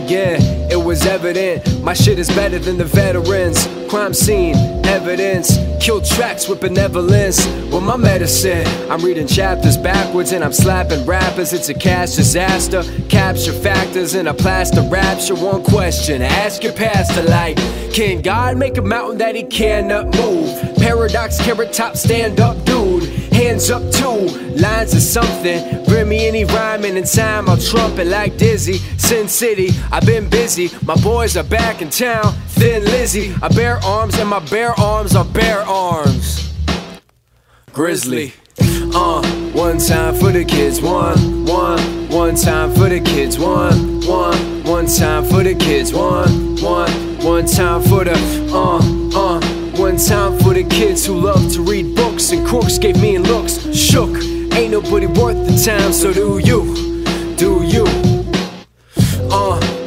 again, it was evident. My shit is better than the veterans. Crime scene, evidence. Killed tracks with benevolence. With my medicine, I'm reading chapters backwards and I'm slapping rappers. It's a cash disaster. Capture factors in a plaster rapture. One question, ask your pastor like, can God make a mountain that he cannot move? Paradox, carrot top, stand up dude. Hands up too, lines of something. Bring me any rhyme and in time I'll trumpet like Dizzy. Sin City, I've been busy. My boys are back in town. Thin Lizzy, I bear arms and my bare arms are bare arms. Grizzly. One time for the kids, one time for the kids, one time for the kids, one time for the, one time for the kids who love to read books and crooks gave me looks. Shook, ain't nobody worth the time, so do you, do you.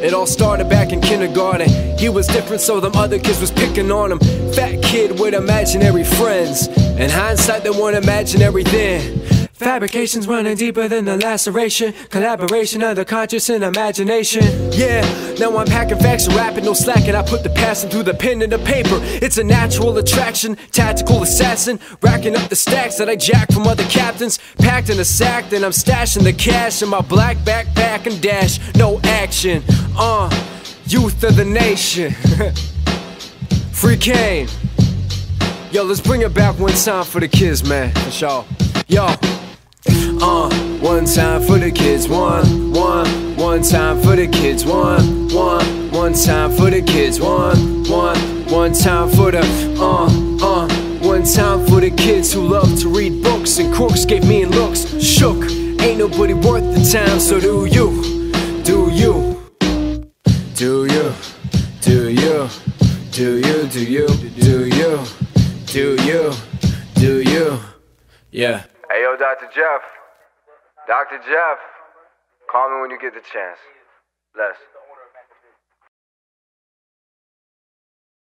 It all started back in kindergarten. He was different, so them other kids was picking on him. Fat kid with imaginary friends. In hindsight, they weren't imaginary then. Fabrications running deeper than the laceration. Collaboration of the conscious and imagination. Yeah, now I'm packing facts and rapping, no slacking. I put the passion through the pen and the paper. It's a natural attraction, tactical assassin. Racking up the stacks that I jacked from other captains. Packed in a sack, then I'm stashing the cash in my black backpack and dash. No action, youth of the nation. Free Kane. Yo, let's bring it back one time for the kids, man. For sure. Yo. One time for the kids, one time for the kids, one time for the kids, one time for the, one time for the kids who love to read books and crooks gave me looks. Shook, ain't nobody worth the time, so do you, do you, do you, do you, do you, do you, do you, do you, do you, yeah. Hey yo, Dr. Jeff. Dr. Jeff. Call me when you get the chance. Bless.